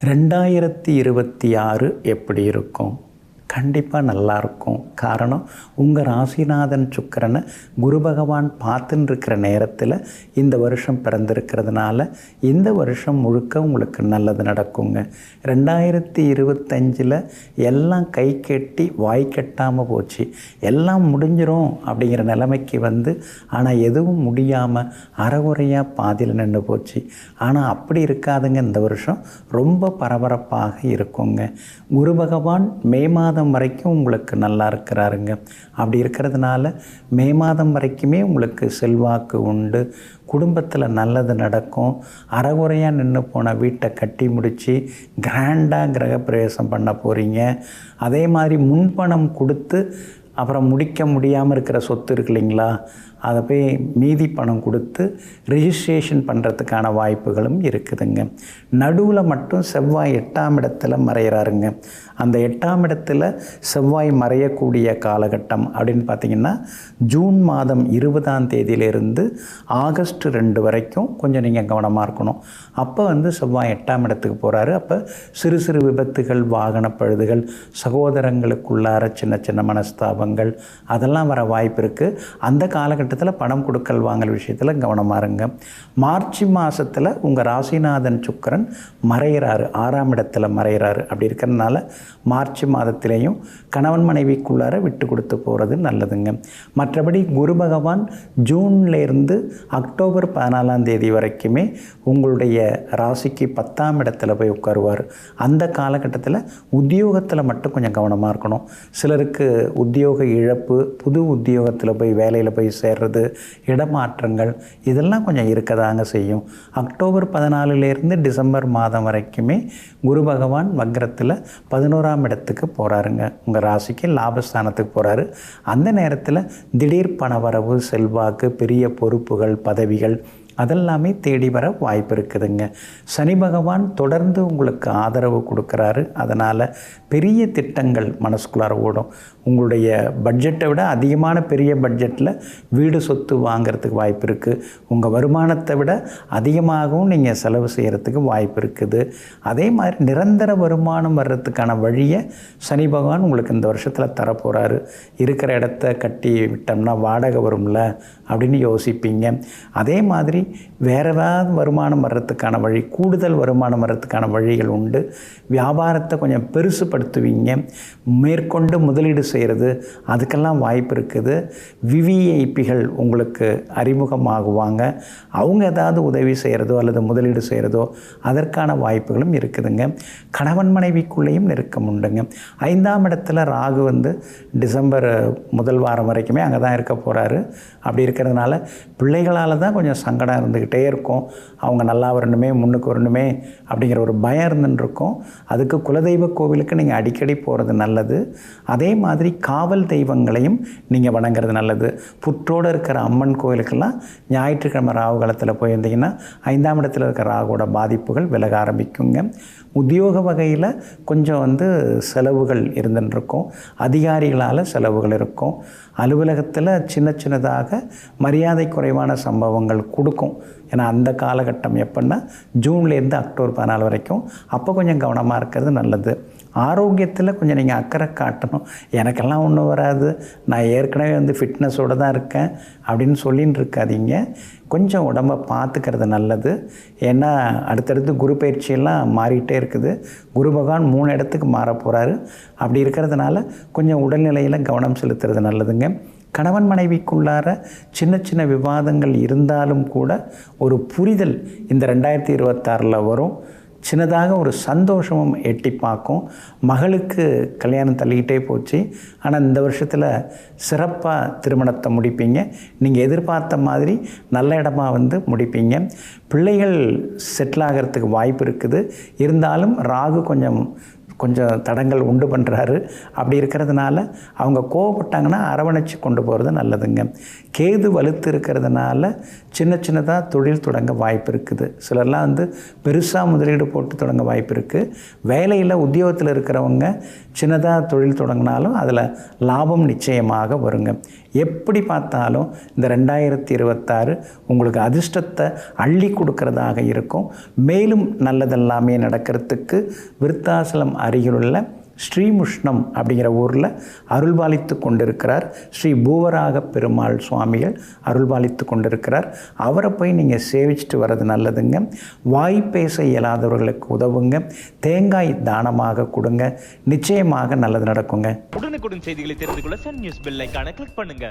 2026 எப்படி இருக்கும்? கண்டிப்பாக நல்லாயிருக்கும். காரணம், உங்கள் ராசிநாதன் சுக்கிரனை குரு பகவான் பார்த்துன்னு இருக்கிற நேரத்தில் இந்த வருஷம் பிறந்திருக்கிறதுனால இந்த வருஷம் முழுக்க உங்களுக்கு நல்லது நடக்குங்க. 2025 எல்லாம் கை கெட்டி வாய் கெட்டாமல் போச்சு. எல்லாம் முடிஞ்சிரும் அப்படிங்கிற நிலைமைக்கு ஆனால் எதுவும் முடியாமல் அறகுறையாக பாதியில் நின்று போச்சு. ஆனால் அப்படி இருக்காதுங்க. இந்த வருஷம் ரொம்ப பரபரப்பாக இருக்குங்க. குரு பகவான் மே மாதம் வரைக்கும் உங்களுக்கு நல்லா இருக்கிறாருங்க. அப்படி இருக்கிறதுனால மே மாதம் வரைக்குமே உங்களுக்கு செல்வாக்கு உண்டு. குடும்பத்தில் நல்லது நடக்கும். அறகுறையாக நின்று போன வீட்டை கட்டி முடித்து கிராண்டாக கிரகப்பிரவேசம் பண்ண போகிறீங்க. அதே மாதிரி முன்பணம் கொடுத்து அப்புறம் முடிக்க முடியாமல் இருக்கிற சொத்து இருக்கு இல்லைங்களா, அதை போய் மீதி பணம் கொடுத்து ரிஜிஸ்ட்ரேஷன் பண்ணுறதுக்கான வாய்ப்புகளும் இருக்குதுங்க. நடுவில் மட்டும் செவ்வாய் 8ஆம் இடத்துல மறைகிறாருங்க. அந்த 8ஆம் இடத்துல செவ்வாய் மறையக்கூடிய காலகட்டம் அப்படின்னு பார்த்திங்கன்னா ஜூன் மாதம் 20ஆம் தேதியிலிருந்து ஆகஸ்ட் 2 வரைக்கும் கொஞ்சம் நீங்கள் கவனமாக இருக்கணும். அப்போ செவ்வாய் 8ஆம் இடத்துக்கு போகிறாரு. அப்போ சிறு சிறு விபத்துகள், வாகன பழுதுகள், சகோதரங்களுக்குள்ளார சின்ன சின்ன மனஸ்தாபங்கள் அதெல்லாம் வர வாய்ப்பு இருக்குது. அந்த காலகட்டத்தில் பணம் கொடுக்கல் வாங்கல் விஷயத்தில் கவனமாக இருங்க. மார்ச் மாதத்தில் உங்கள் ராசிநாதன் சுக்கிரன் மறைகிறாரு, 6ஆம் இடத்துல மறைகிறாரு. அப்படி இருக்கிறதுனால மார்ச் மாதத்திலேயும் கணவன் மனைவிக்குள்ளார விட்டு கொடுத்து போகிறது நல்லதுங்க. மற்றபடி குரு பகவான் ஜூன்லேருந்து அக்டோபர் 14ஆம் தேதி வரைக்குமே உங்களுடைய ராசிக்கு 10ஆம் இடத்துல போய் உட்காருவார். அந்த காலகட்டத்தில் உத்தியோகத்தில் மட்டும் கொஞ்சம் கவனமாக இருக்கணும். சிலருக்கு உத்தியோக இழப்பு, புது உத்தியோகத்தில் போய் வேலையில் போய் சேர்றது, இடமாற்றங்கள் இதெல்லாம் கொஞ்சம் இருக்கதாங்க செய்யும். அக்டோபர் 14லேருந்து டிசம்பர் மாதம் வரைக்குமே குரு பகவான் வக்ரத்தில் 11ஆம் இடத்துக்கு போகிறாருங்க. உங்கள் ராசிக்கு லாபஸ்தானத்துக்கு போகிறாரு. அந்த நேரத்தில் திடீர் பணவரவு, செல்வாக்கு, பெரிய பொறுப்புகள், பதவிகள் அதெல்லாமே தேடி வர வாய்ப்பு இருக்குதுங்க. சனி பகவான் தொடர்ந்து உங்களுக்கு ஆதரவு கொடுக்குறாரு. அதனால் பெரிய திட்டங்கள் மனசுக்குள்ளார ஓடும். உங்களுடைய பட்ஜெட்டை விட அதிகமான பெரிய பட்ஜெட்டில் வீடு சொத்து வாங்கிறதுக்கு வாய்ப்பு இருக்குது. உங்கள் வருமானத்தை விட அதிகமாகவும் நீங்கள் செலவு செய்கிறதுக்கு வாய்ப்பு இருக்குது. அதே மாதிரி நிரந்தர வருமானம் வர்றதுக்கான வழியை சனி பகவான் உங்களுக்கு இந்த வருஷத்தில் தரப்போகிறாரு. இருக்கிற இடத்த கட்டி விட்டோம்னா வாடகை வரும்ல அப்படின்னு யோசிப்பீங்க. அதே மாதிரி வேறு ஏதாவது வருமானம் வர்றதுக்கான வழி, கூடுதல் வருமானம் வர்றதுக்கான வழிகள் உண்டு. வியாபாரத்தை கொஞ்சம் பெருசுப்படுத்துவீங்க. மேற்கொண்டு முதலீடு செய்கிறது அதுக்கெல்லாம் வாய்ப்பு இருக்குது. விவிஐபிகள் உங்களுக்கு அறிமுகமாகுவாங்க. அவங்க ஏதாவது உதவி செய்கிறதோ அல்லது முதலீடு செய்கிறதோ அதற்கான வாய்ப்புகளும் இருக்குதுங்க. கணவன் மனைவிக்குள்ளேயும் நெருக்கம் உண்டுங்க. 5ஆம் இடத்துல ராகு டிசம்பர் முதல் வாரம் வரைக்குமே அங்கே தான் இருக்க போகிறாரு. அப்படி இருக்கிறதுனால பிள்ளைகளால் தான் கொஞ்சம் சங்கடம் இருந்துக்கிட்டே இருக்கும். அவங்க நல்லா வரணுமே, முன்னுக்கு வரணுமே அப்படிங்கிற ஒரு பயம் இருந்துருக்கும். அதுக்கு குலதெய்வ கோவிலுக்கு நீங்கள் அடிக்கடி போகிறது நல்லது. அதே மாதிரி காவல் தெய்வங்களையும் நீங்கள் வணங்குறது நல்லது. புற்றோடு இருக்கிற அம்மன் கோவிலுக்கெல்லாம் ஞாயிற்றுக்கிழமை ராகு காலத்தில் போயிருந்தீங்கன்னா 5ஆம் இடத்துல இருக்கிற ராகுவோட பாதிப்புகள் விலக ஆரம்பிக்குங்க. உத்தியோக வகையில் கொஞ்சம் செலவுகள் இருந்துருக்கும். அதிகாரிகளால் செலவுகள் இருக்கும். அலுவலகத்தில் சின்ன சின்னதாக மரியாதை குறைவான சம்பவங்கள் கொடுக்கும். ஏன்னா அந்த காலகட்டம் எப்படின்னா ஜூன்லேருந்து அக்டோபர் 14 வரைக்கும். அப்போ கொஞ்சம் கவனமாக இருக்கிறது நல்லது. ஆரோக்கியத்தில் கொஞ்சம் நீங்கள் அக்கறை காட்டணும். எனக்கெல்லாம் ஒன்றும் வராது, நான் ஏற்கனவே ஃபிட்னஸோடு தான் இருக்கேன் அப்படின்னு சொல்லின்னு இருக்காதீங்க. கொஞ்சம் உடம்பை பார்த்துக்கிறது நல்லது. ஏன்னா அடுத்தடுத்து குரு பயிற்சியெல்லாம் மாறிட்டே இருக்குது. குரு பகவான் 3 இடத்துக்கு மாற போகிறாரு. அப்படி இருக்கிறதுனால கொஞ்சம் உடல்நிலையில் கவனம் செலுத்துறது நல்லதுங்க. கணவன் மனைவிக்குள்ளார சின்ன சின்ன விவாதங்கள் இருந்தாலும் கூட ஒரு புரிதல் இந்த 2026 வரும். சின்னதாக ஒரு சந்தோஷமும் எட்டி பார்க்கும். மகளுக்கு கல்யாணம் தள்ளிக்கிட்டே போச்சு. ஆனால் இந்த வருஷத்தில் சிறப்பாக திருமணத்தை முடிப்பீங்க. நீங்கள் எதிர்பார்த்த மாதிரி நல்ல இடமா முடிப்பீங்க. பிள்ளைகள் செட்டில் ஆகிறதுக்கு வாய்ப்பு இருக்குது. இருந்தாலும் ராகு கொஞ்சம் தடங்கள் உண்டு பண்ணுறாரு. அப்படி இருக்கிறதுனால அவங்க கோவப்பட்டாங்கன்னா அரவணைச்சு கொண்டு போகிறது நல்லதுங்க. கேது வலுத்து இருக்கிறதுனால சின்ன சின்னதாக தொழில் தொடங்க வாய்ப்பு இருக்குது. சிலர்லாம் பெருசாக முதலீடு போட்டு தொடங்க வாய்ப்பு இருக்குது. வேலையில் உத்தியோகத்தில் இருக்கிறவங்க சின்னதாக தொழில் தொடங்கினாலும் அதில் லாபம் நிச்சயமாக வருங்க. எப்படி பார்த்தாலும் இந்த 2026 உங்களுக்கு அதிர்ஷ்டத்தை அள்ளி கொடுக்கறதாக இருக்கும். மேலும் நல்லதெல்லாமே நடக்கிறதுக்கு விருத்தாசலம் அருகிலுள்ள ஸ்ரீமுஷ்ணம் அப்படிங்கிற ஊரில் அருள்பாலித்து கொண்டிருக்கிறார் ஸ்ரீ பூவராக பெருமாள் சுவாமிகள் அருள்பாலித்து கொண்டிருக்கிறார். அவரை போய் நீங்கள் சேவிச்சுட்டு வர்றது நல்லதுங்க. வாய் பேச இயலாதவர்களுக்கு உதவுங்க. தேங்காய் தானமாக கொடுங்க. நிச்சயமாக நல்லது நடக்குங்க. உடனுக்குடன் செய்திகளை தெரிந்து கொள்ள சன் நியூஸ் பெல் ஐகானை கிளிக் பண்ணுங்க.